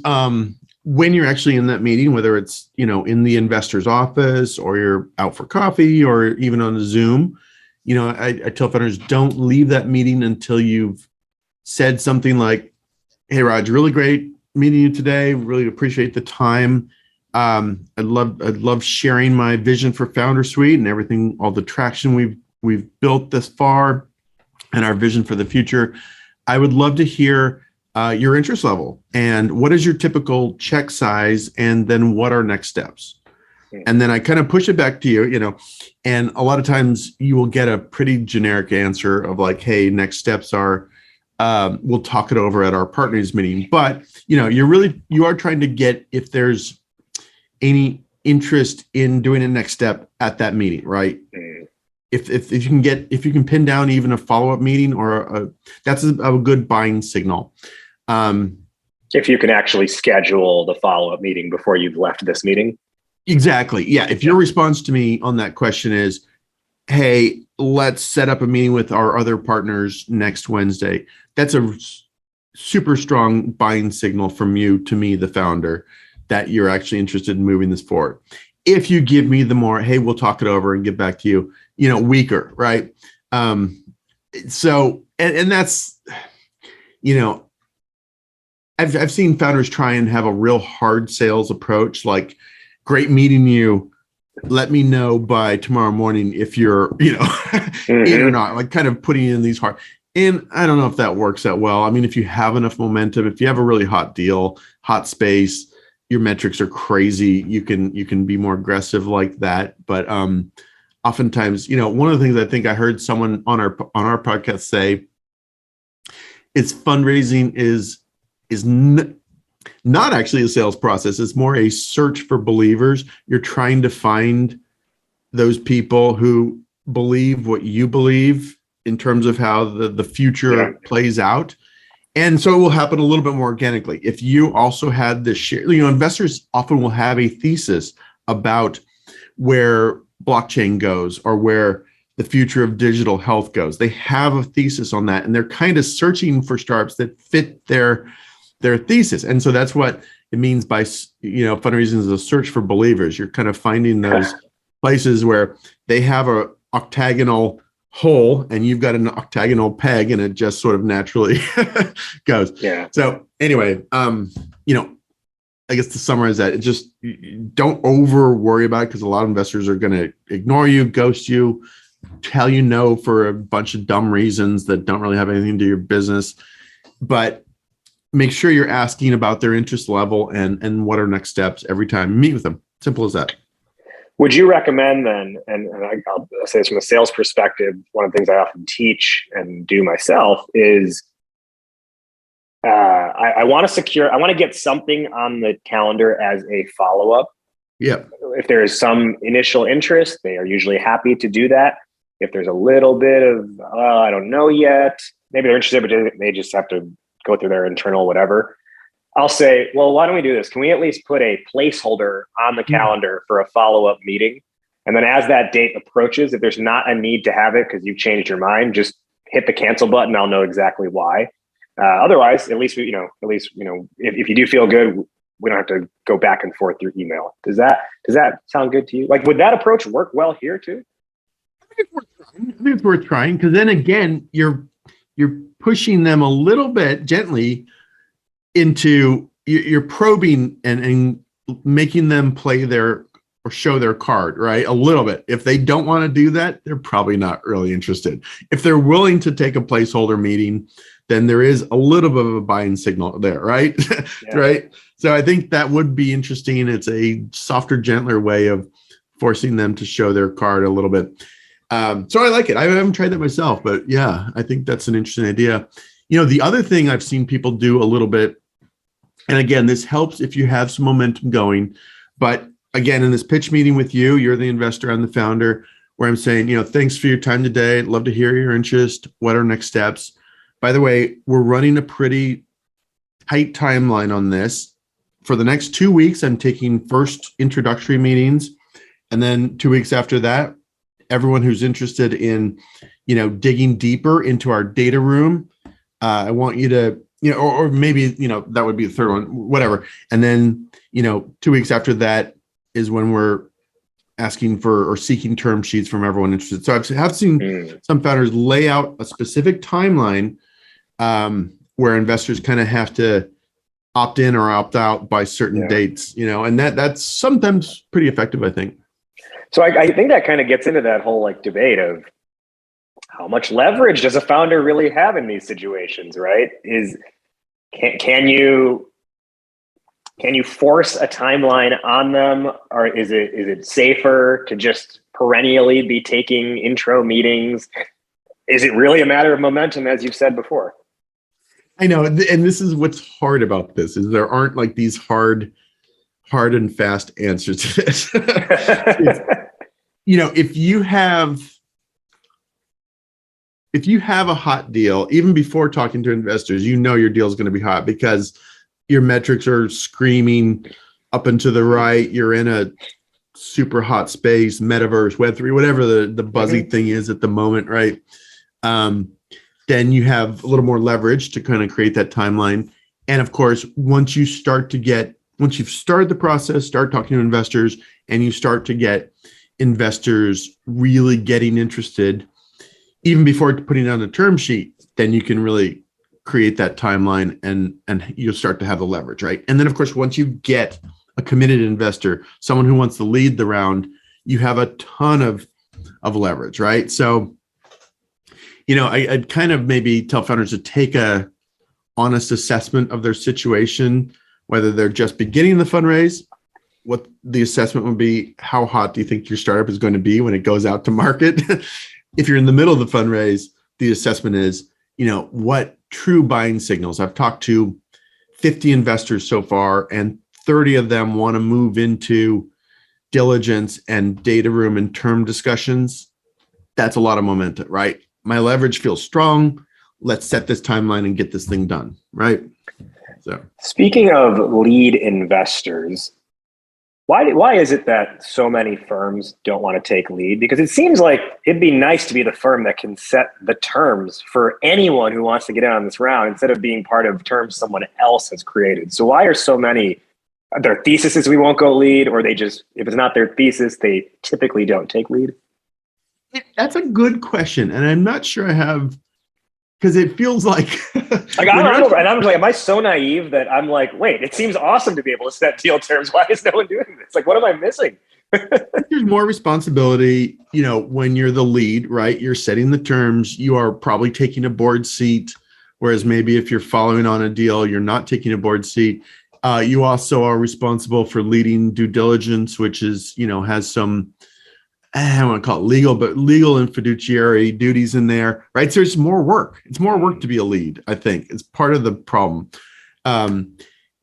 When you're actually in that meeting, whether it's, in the investor's office or you're out for coffee or even on a Zoom, I tell founders, don't leave that meeting until you've said something like, hey, Raj, really great meeting you today. Really appreciate the time. I'd love sharing my vision for FounderSuite and everything, all the traction we've built this far and our vision for the future. I would love to hear your interest level and what is your typical check size, and then what are next steps? And then I kind of push it back to you, and a lot of times you will get a pretty generic answer of like, hey, next steps are, we'll talk it over at our partners meeting. But, you are trying to get if there's any interest in doing a next step at that meeting, right? If you can pin down even a follow-up meeting that's a good buying signal. If you can actually schedule the follow-up meeting before you've left this meeting. Exactly. Yeah. If your response to me on that question is, hey, let's set up a meeting with our other partners next Wednesday. That's a super strong buying signal from you to me, the founder, that you're actually interested in moving this forward. If you give me the more, hey, we'll talk it over and get back to you, weaker, right? So that's, I've seen founders try and have a real hard sales approach, like, great meeting you. Let me know by tomorrow morning if you're, in or not, like kind of putting in these hard. And I don't know if that works that well. I mean, if you have enough momentum, if you have a really hot deal, hot space, your metrics are crazy, you can be more aggressive like that. But oftentimes, one of the things I think I heard someone on our podcast say is fundraising is not actually a sales process. It's more a search for believers. You're trying to find those people who believe what you believe in terms of how the future plays out. And so it will happen a little bit more organically. If you also had this share, investors often will have a thesis about where blockchain goes or where the future of digital health goes. They have a thesis on that, and they're kind of searching for startups that fit their thesis. And so that's what it means by, fundraising is a search for believers. You're kind of finding those places where they have a octagonal hole and you've got an octagonal peg, and it just sort of naturally goes. Yeah. So anyway, I guess to summarize that, just don't over worry about it, because a lot of investors are going to ignore you, ghost you, tell you no for a bunch of dumb reasons that don't really have anything to do with your business. But make sure you're asking about their interest level and what are next steps every time. Meet with them. Simple as that. Would you recommend then, and I'll say this from a sales perspective, one of the things I often teach and do myself is I want to get something on the calendar as a follow-up. Yeah. If there is some initial interest, they are usually happy to do that. If there's a little bit of, I don't know yet, maybe they're interested, but they just have to go through their internal whatever, I'll say, well, why don't we do this? Can we at least put a placeholder on the calendar for a follow-up meeting? And then as that date approaches, if there's not a need to have it because you've changed your mind, just hit the cancel button. I'll know exactly why. Otherwise, at least if you do feel good, we don't have to go back and forth through email. Does that sound good to you? Like, would that approach work well here too? I think it's worth trying, because then again, you're pushing them a little bit gently into, you're probing and making them play their or show their card, right? A little bit. If they don't want to do that, they're probably not really interested. If they're willing to take a placeholder meeting, then there is a little bit of a buying signal there, right? Yeah. Right. So I think that would be interesting. It's a softer, gentler way of forcing them to show their card a little bit. So I like it. I haven't tried that myself, but yeah, I think that's an interesting idea. The other thing I've seen people do a little bit, and again, this helps if you have some momentum going, but again, in this pitch meeting with you, you're the investor, I'm the founder, where I'm saying, thanks for your time today. I'd love to hear your interest. What are next steps? By the way, we're running a pretty tight timeline on this. For the next 2 weeks, I'm taking first introductory meetings. And then 2 weeks after that, everyone who's interested in, digging deeper into our data room, I want you to, or maybe, that would be the third one, whatever. And then, 2 weeks after that is when we're asking for or seeking term sheets from everyone interested. So I've seen some founders lay out a specific timeline where investors kind of have to opt in or opt out by certain dates, and that's sometimes pretty effective, I think. So I think that kind of gets into that whole debate of how much leverage does a founder really have in these situations, right? Can you force a timeline on them, or is it safer to just perennially be taking intro meetings? Is it really a matter of momentum, as you've said before? I know, and this is what's hard about this, is there aren't these hard and fast answers to this. If you have a hot deal, even before talking to investors, your deal is going to be hot because your metrics are screaming up and to the right. You're in a super hot space, metaverse, Web3, whatever the buzzy thing is at the moment, right? Then you have a little more leverage to kind of create that timeline. And of course, once you've started the process, start talking to investors, and you start to get investors really getting interested, even before putting down a term sheet, then you can really create that timeline and you'll start to have the leverage, right? And then of course, once you get a committed investor, someone who wants to lead the round, you have a ton of leverage, right? So, I'd kind of maybe tell founders to take a honest assessment of their situation, whether they're just beginning the fundraise, what the assessment would be, how hot do you think your startup is going to be when it goes out to market? If you're in the middle of the fundraise, the assessment is, what true buying signals. I've talked to 50 investors so far, and 30 of them want to move into diligence and data room and term discussions. That's a lot of momentum, right? My leverage feels strong. Let's set this timeline and get this thing done, right? So, speaking of lead investors, why is it that so many firms don't want to take lead? Because it seems like it'd be nice to be the firm that can set the terms for anyone who wants to get in on this round instead of being part of terms someone else has created. So why are so many, their thesis is we won't go lead, or they just, if it's not their thesis, they typically don't take lead? That's a good question. And I'm not sure I have, because it feels like I'm like, am I so naive that I'm like, wait, it seems awesome to be able to set deal terms. Why is no one doing this? Like, what am I missing? There's more responsibility, when you're the lead, right? You're setting the terms. You are probably taking a board seat, whereas maybe if you're following on a deal, you're not taking a board seat. You also are responsible for leading due diligence, which is, has some, I don't want to call it legal, but legal and fiduciary duties in there, right? So it's more work. It's more work to be a lead, I think. It's part of the problem.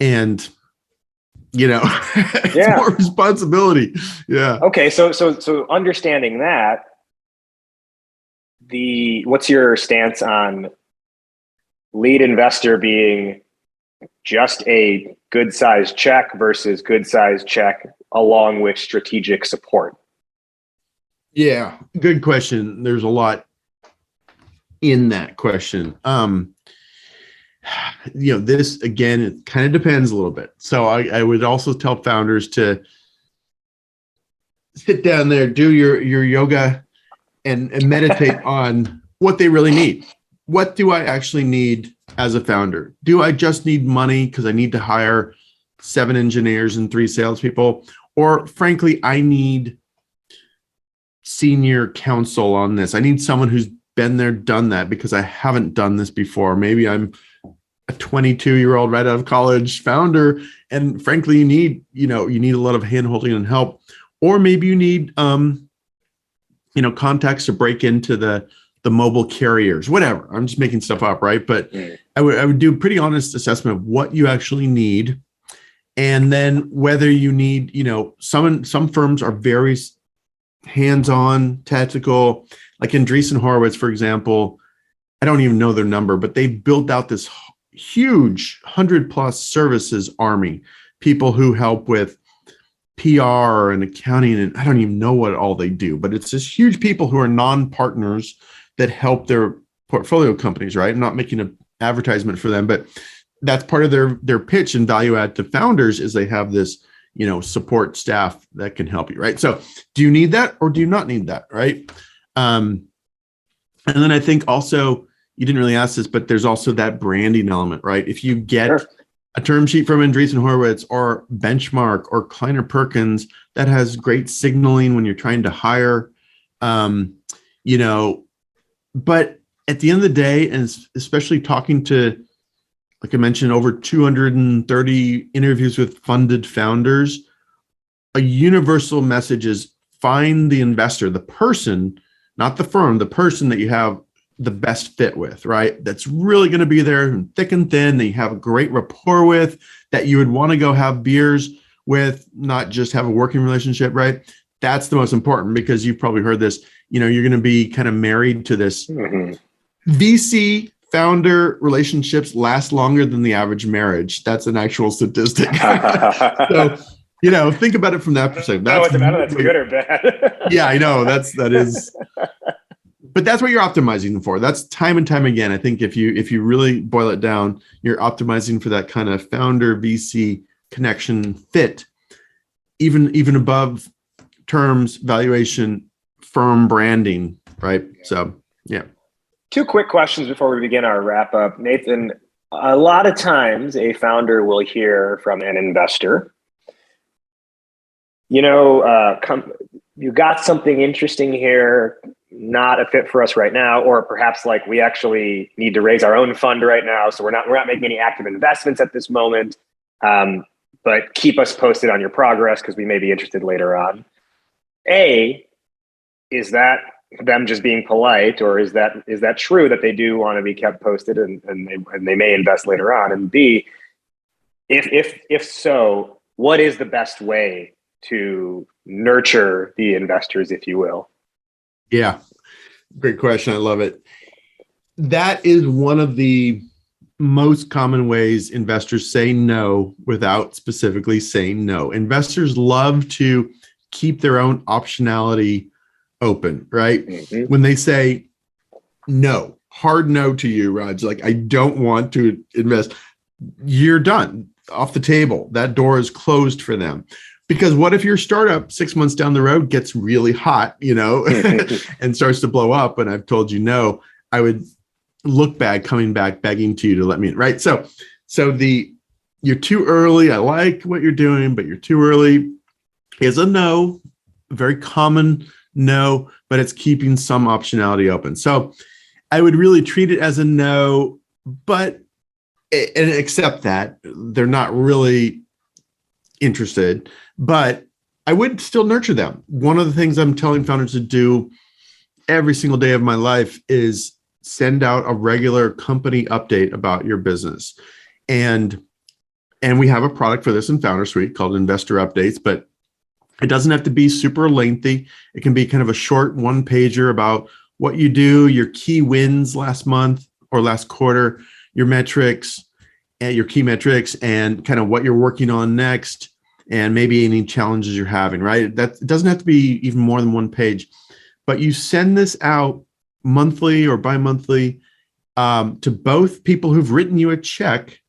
It's more responsibility. Yeah. Okay. So understanding that, what's your stance on lead investor being just a good size check versus good size check along with strategic support? Yeah, good question. There's a lot in that question. This, again, it kind of depends a little bit. So I would also tell founders to sit down there, do your yoga and meditate on what they really need. What do I actually need as a founder? Do I just need money because I need to hire 7 engineers and 3 salespeople? Or frankly, I need senior counsel on this. I need someone who's been there, done that, because I haven't done this before. Maybe I'm a 22-year-old right out of college founder, and frankly, you need a lot of hand-holding and help. Or maybe you need contacts to break into the mobile carriers, whatever. I'm just making stuff up, right? But I would do a pretty honest assessment of what you actually need, and then whether you need, some firms are very hands-on, tactical, like Andreessen Horowitz, for example. I don't even know their number, but they've built out this huge 100+ services army, people who help with PR and accounting, and I don't even know what all they do, but it's this huge people who are non-partners that help their portfolio companies, right? I'm not making an advertisement for them, but that's part of their pitch and value add to founders is they have this support staff that can help you, right? So do you need that or do you not need that, right? And then I think also, you didn't really ask this, but there's also that branding element, right? If you get a term sheet from Andreessen Horowitz or Benchmark or Kleiner Perkins that has great signaling when you're trying to hire, but at the end of the day, and especially talking to, like I mentioned, over 230 interviews with funded founders, a universal message is find the investor, the person, not the firm, the person that you have the best fit with, right? That's really going to be there thick and thin, that you have a great rapport with, that you would want to go have beers with, not just have a working relationship, right? That's the most important, because you've probably heard this, you're going to be kind of married to this. VC founder relationships last longer than the average marriage. That's an actual statistic. So think about it from that perspective. I don't know if that's good or bad. Yeah, I know that is, but that's what you're optimizing for. That's time and time again. I think if you really boil it down, you're optimizing for that kind of founder VC connection fit, even above terms, valuation, firm branding, right? So, yeah. Two quick questions before we begin our wrap up. Nathan, a lot of times a founder will hear from an investor, you got something interesting here, not a fit for us right now, or perhaps like we actually need to raise our own fund right now, so we're not making any active investments at this moment. But keep us posted on your progress because we may be interested later on. Is that them just being polite, or is that true that they do want to be kept posted and they may invest later on? And B, if so, what is the best way to nurture the investors, if you will? Yeah, great question. I love it. That is one of the most common ways investors say no without specifically saying no. Investors love to keep their own optionality open, right? Mm-hmm. When they say no, hard no to you, Raj, like, I don't want to invest, you're done, off the table. That door is closed for them. Because what if your startup 6 months down the road gets really hot, and starts to blow up, and I've told you no? I would look bad coming back begging to you to let me in, right? So you're too early. I like what you're doing, but you're too early is a no, a very common no, but it's keeping some optionality open. So I would really treat it as a no, and accept that they're not really interested, but I would still nurture them. One of the things I'm telling founders to do every single day of my life is send out a regular company update about your business. And we have a product for this in FounderSuite called Investor Updates, but it doesn't have to be super lengthy. It can be kind of a short one-pager about what you do, your key wins last month or last quarter, your metrics, and your key metrics, and kind of what you're working on next, and maybe any challenges you're having, right? That it doesn't have to be even more than one page, but you send this out monthly or bi-monthly to both people who've written you a check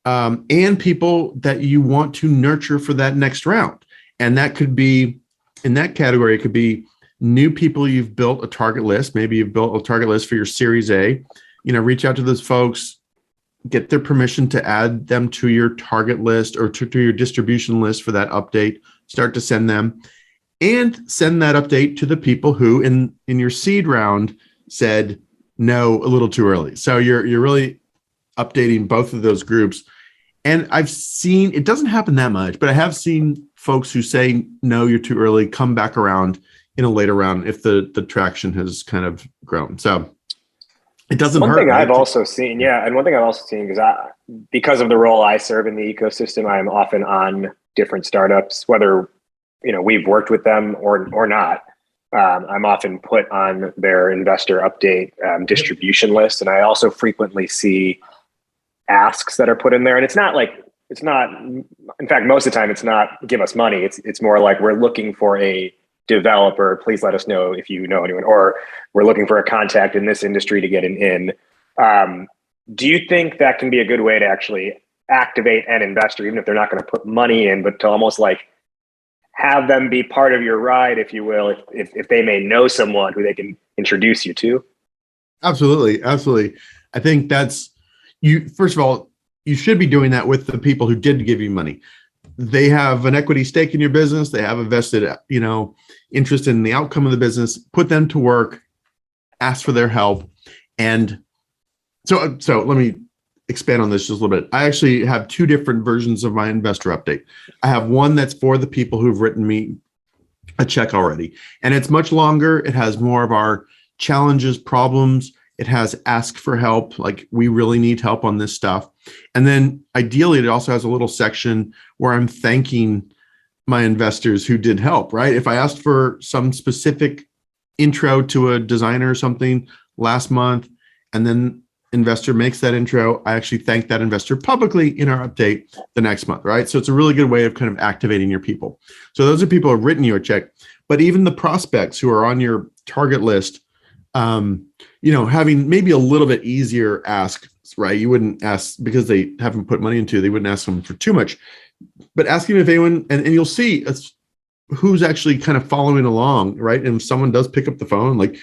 and people that you want to nurture for that next round. And that could be, in that category, it could be new people you've built a target list. Maybe you've built a target list for your Series A. Reach out to those folks, get their permission to add them to your target list or to your distribution list for that update. Start to send them. And send that update to the people who in your seed round said no a little too early. So you're really updating both of those groups. And I've seen, it doesn't happen that much, but I have seen folks who say no, you're too early, come back around in a later round if the traction has kind of grown. So it doesn't hurt. One thing I've also seen, and one thing I've also seen is because of the role I serve in the ecosystem, I'm often on different startups, whether we've worked with them or not. I'm often put on their investor update distribution list. And I also frequently see asks that are put in there. And it's not, in fact, most of the time it's not give us money. It's more like, we're looking for a developer. Please let us know if you know anyone, or we're looking for a contact in this industry to get an in. Do you think that can be a good way to actually activate an investor, even if they're not going to put money in, but to almost like have them be part of your ride, if you will, if they may know someone who they can introduce you to? Absolutely. I think that's you. First of all, you should be doing that with the people who did give you money. They have an equity stake in your business. They have a vested, interest in the outcome of the business. Put them to work, ask for their help. And so let me expand on this just a little bit. I actually have two different versions of my investor update. I have one that's for the people who've written me a check already, and it's much longer. It has more of our challenges, problems. It has ask for help, like we really need help on this stuff. And then ideally, it also has a little section where I'm thanking my investors who did help, right? If I asked for some specific intro to a designer or something last month, and then investor makes that intro, I actually thank that investor publicly in our update the next month, right? So it's a really good way of kind of activating your people. So those are people who have written you a check, but even the prospects who are on your target list, having maybe a little bit easier asks, right? You wouldn't ask because they haven't put money into, they wouldn't ask them for too much, but asking if anyone, and you'll see who's actually kind of following along, right? And if someone does pick up the phone, like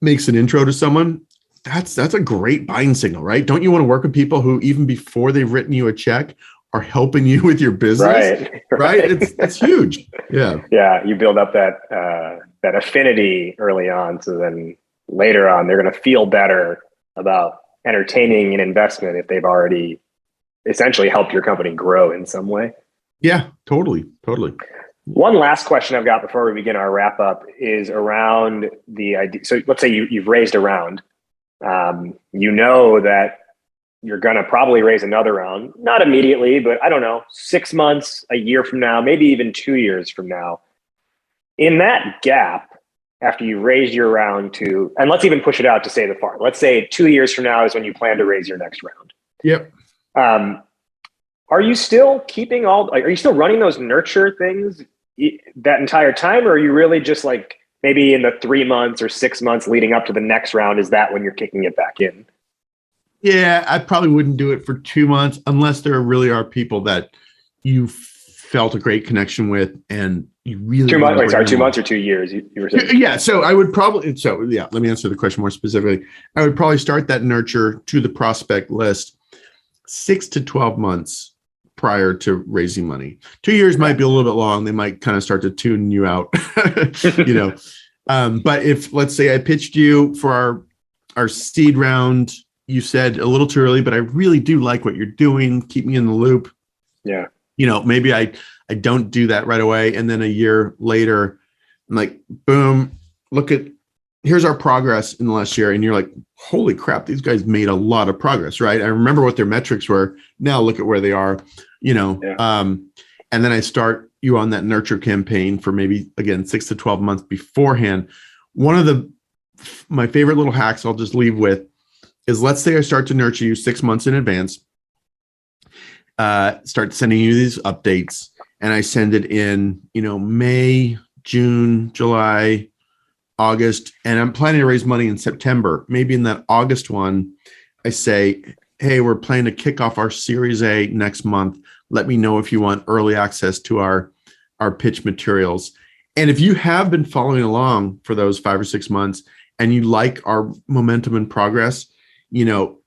makes an intro to someone, that's a great buying signal, right? Don't you want to work with people who even before they've written you a check are helping you with your business? Right? It's huge. Yeah. Yeah. You build up that affinity early on. So then later on, they're going to feel better about entertaining an investment if they've already essentially helped your company grow in some way. Yeah, totally. One last question I've got before we begin our wrap up is around the idea. So let's say you've raised a round. You know that you're going to probably raise another round, not immediately, but I don't know, 6 months, a year from now, maybe even 2 years from now. In that gap, after you raised your round and let's even push it out to say the farm. Let's say 2 years from now is when you plan to raise your next round. Yep. Are you still are you still running those nurture things that entire time? Or are you really just like maybe in the 3 months or 6 months leading up to the next round? Is that when you're kicking it back in? Yeah, I probably wouldn't do it for 2 months unless there really are people that you felt a great connection with and you really 2 months. Wait, sorry, 2 months or 2 years? You were saying. Yeah, so I would probably. So yeah, let me answer the question more specifically. I would probably start that nurture to the prospect list 6 to 12 months prior to raising money. 2 years might be a little bit long. They might kind of start to tune you out, But if, let's say I pitched you for our seed round, you said a little too early, but I really do like what you're doing. Keep me in the loop. Yeah. Maybe I don't do that right away. And then a year later, I'm like, boom, here's our progress in the last year. And you're like, holy crap, these guys made a lot of progress, right? I remember what their metrics were. Now look at where they are, and then I start you on that nurture campaign for maybe, again, 6 to 12 months beforehand. One of my favorite little hacks I'll just leave with is, let's say I start to nurture you 6 months in advance, start sending you these updates, and I send it in, May, June, July, August, and I'm planning to raise money in September. Maybe in that August one, I say, hey, we're planning to kick off our Series A next month. Let me know if you want early access to our pitch materials. And if you have been following along for those 5 or 6 months and you like our momentum and progress, you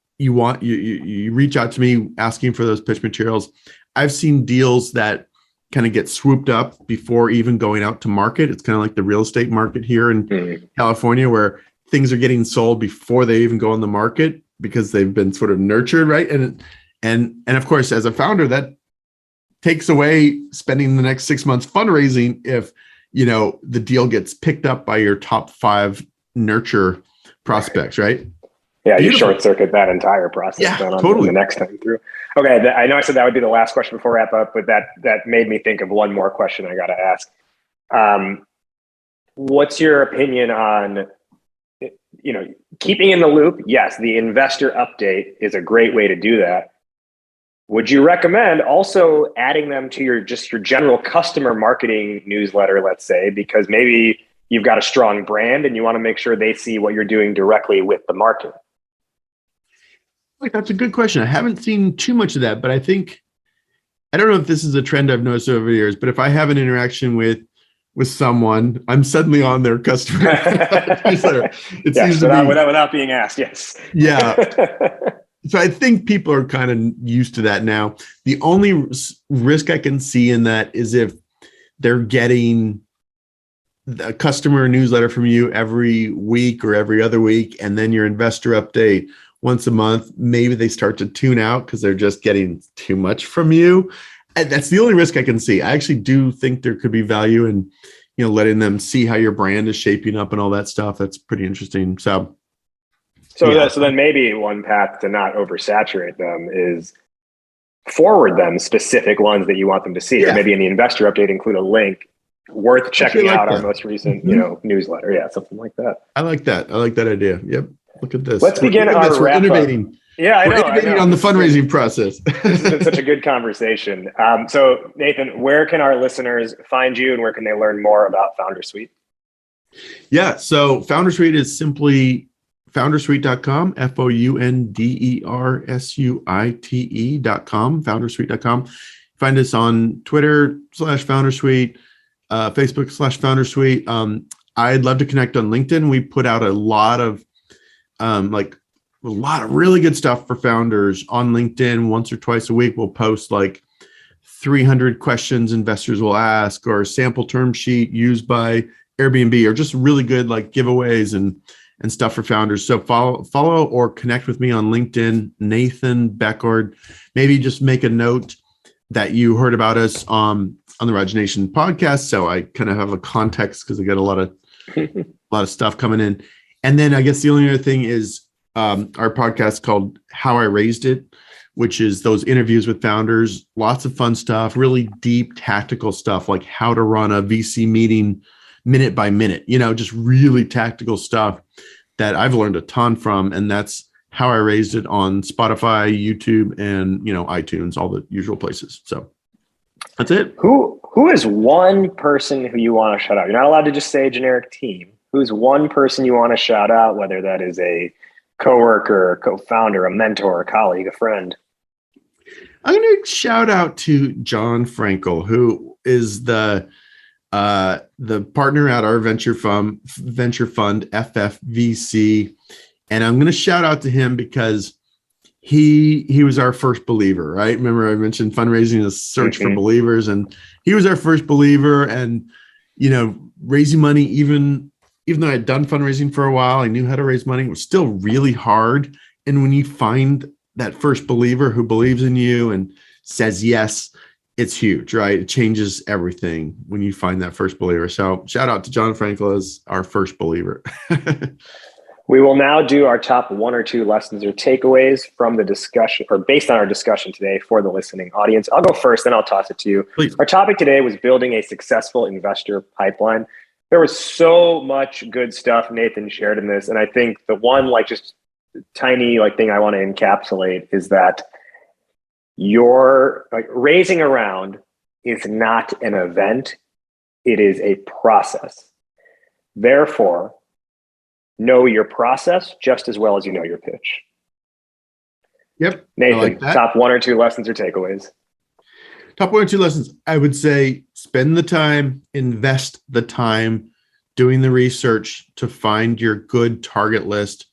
reach out to me asking for those pitch materials. I've seen deals that kind of get swooped up before even going out to market. It's kind of like the real estate market here in California, where things are getting sold before they even go on the market because they've been sort of nurtured, right? And of course, as a founder, that takes away spending the next 6 months fundraising if the deal gets picked up by your top 5 nurture prospects, right? Yeah, you short circuit that entire process totally. The next time through. Okay, I know I said that would be the last question before wrap up, but that made me think of one more question I got to ask. What's your opinion on, keeping in the loop? Yes, the investor update is a great way to do that. Would you recommend also adding them to your general customer marketing newsletter, let's say, because maybe you've got a strong brand and you want to make sure they see what you're doing directly with the market? That's a good question. I haven't seen too much of that, but I don't know if this is a trend I've noticed over the years, but if I have an interaction with someone, I'm suddenly on their customer newsletter. It seems without being asked. Yes. Yeah. So I think people are kind of used to that now. The only risk I can see in that is if they're getting a customer newsletter from you every week or every other week, and then your investor update once a month, maybe they start to tune out because they're just getting too much from you. And that's the only risk I can see. I actually do think there could be value in, letting them see how your brand is shaping up and all that stuff. That's pretty interesting. So then maybe one path to not oversaturate them is forward them specific ones that you want them to see, or maybe in the investor update include a link worth checking out our most recent, newsletter. Yeah, something like that. I like that. I like that idea. Yep. Look at this. Let's begin Look at our this. We're wrap up. innovating. Yeah, I We're know. innovating on the fundraising process. This has been such a good conversation. So, Nathan, where can our listeners find you and where can they learn more about FounderSuite? Yeah. So FounderSuite is simply foundersuite.com, FounderSuite.com, foundersuite.com. Find us on Twitter /FounderSuite, Facebook /FounderSuite. I'd love to connect on LinkedIn. We put out a lot of really good stuff for founders on LinkedIn. Once or twice a week, we'll post like 300 questions investors will ask, or a sample term sheet used by Airbnb, or just really good like giveaways and stuff for founders. So follow or connect with me on LinkedIn, Nathan Beckord. Maybe just make a note that you heard about us on the Raj Nation podcast, so I kind of have a context, because I got a lot of stuff coming in. And then I guess the only other thing is our podcast called How I Raised It, which is those interviews with founders, lots of fun stuff, really deep tactical stuff, like how to run a VC meeting minute by minute, just really tactical stuff that I've learned a ton from. And that's How I Raised It on Spotify, YouTube, and, iTunes, all the usual places. So that's it. Who is one person who you want to shout out? You're not allowed to just say a generic team. Who's one person you want to shout out, whether that is a coworker, a co-founder, a mentor, a colleague, a friend? I'm going to shout out to John Frankel, who is the partner at our venture fund, FFVC. And I'm going to shout out to him because he was our first believer, right? Remember I mentioned fundraising is a search for believers, and he was our first believer. And, raising money, even though I had done fundraising for a while, I knew how to raise money. It was still really hard. And when you find that first believer who believes in you and says yes, it's huge, right? It changes everything when you find that first believer. So shout out to John Frankel as our first believer. We will now do our top one or two lessons or takeaways from the discussion, or based on our discussion today, for the listening audience. I'll go first, then I'll toss it to you. Please. Our topic today was building a successful investor pipeline. There was so much good stuff Nathan shared in this. And I think the one just tiny thing I want to encapsulate is that your raising a round is not an event. It is a process. Therefore, know your process just as well as you know your pitch. Yep. Nathan, top one or two lessons or takeaways. Top one or two lessons. I would say spend the time, invest the time doing the research to find your good target list.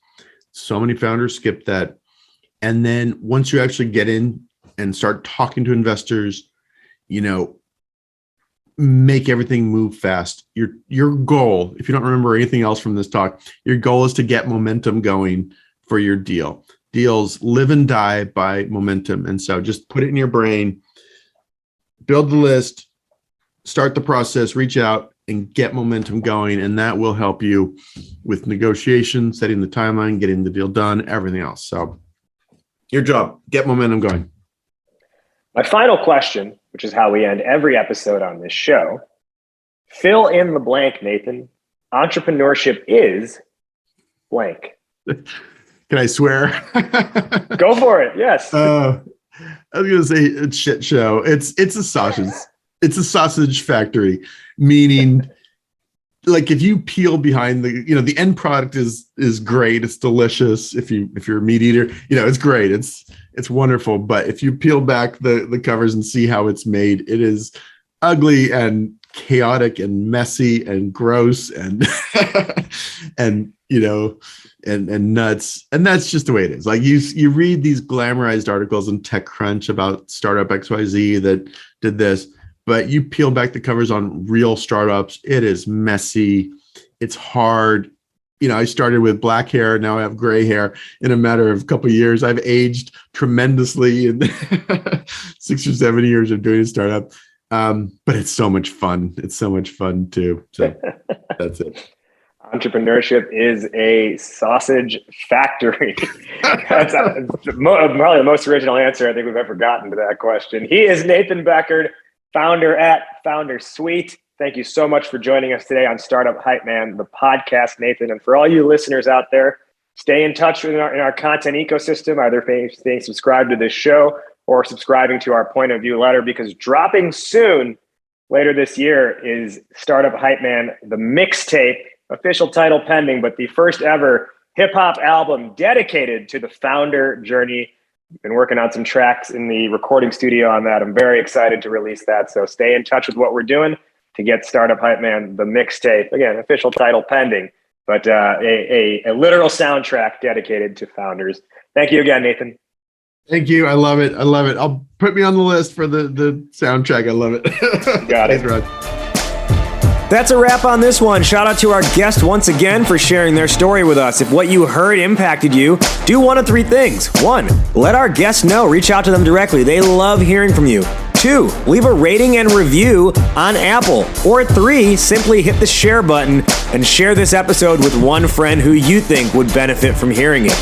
So many founders skip that. And then once you actually get in and start talking to investors, make everything move fast. Your goal, if you don't remember anything else from this talk, your goal is to get momentum going for your deal. Deals live and die by momentum. And so just put it in your brain, build the list, start the process, reach out and get momentum going. And that will help you with negotiation, setting the timeline, getting the deal done, everything else. So your job, get momentum going. My final question, which is how we end every episode on this show, fill in the blank, Nathan. Entrepreneurship is blank. Can I swear? Go for it. Yes. I was going to say it's shit show. It's a sausage factory, meaning if you peel behind the end product is great. It's delicious. If you're a meat eater, it's great. It's wonderful. But if you peel back the covers and see how it's made, it is ugly and chaotic and messy and gross and and nuts. And that's just the way it is. You read these glamorized articles in TechCrunch about startup XYZ that did this, but you peel back the covers on real startups. It is messy. It's hard. I started with black hair. Now I have gray hair in a matter of a couple of years. I've aged tremendously in 6 or 7 years of doing a startup. But it's so much fun. It's so much fun too. So that's it. Entrepreneurship is a sausage factory. That's probably the most original answer I think we've ever gotten to that question. He is Nathan Beckord, founder at FounderSuite. Thank you so much for joining us today on Startup Hype Man, the podcast, Nathan. And for all you listeners out there, Stay in touch in our content ecosystem, either staying subscribed to this show or subscribing to our Point of View letter, because dropping soon later this year is Startup Hype Man, the mixtape, official title pending, but the first ever hip hop album dedicated to the founder journey. Been working on some tracks in the recording studio on that. I'm very excited to release that. So stay in touch with what we're doing to get Startup Hype Man, the mixtape. Again, official title pending, but a literal soundtrack dedicated to founders. Thank you again, Nathan. Thank you. I love it. I'll put me on the list for the soundtrack. I love it. Got it. Thanks, Rod. That's a wrap on this one. Shout out to our guest once again for sharing their story with us. If what you heard impacted you, do one of three things. 1, let our guests know. Reach out to them directly. They love hearing from you. 2, leave a rating and review on Apple. Or 3, simply hit the share button and share this episode with one friend who you think would benefit from hearing it.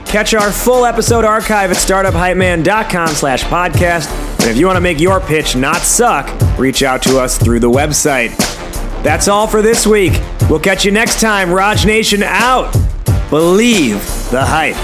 Catch our full episode archive at startuphypeman.com/podcast. And if you want to make your pitch not suck, reach out to us through the website. That's all for this week. We'll catch you next time. Raj Nation out. Believe the hype.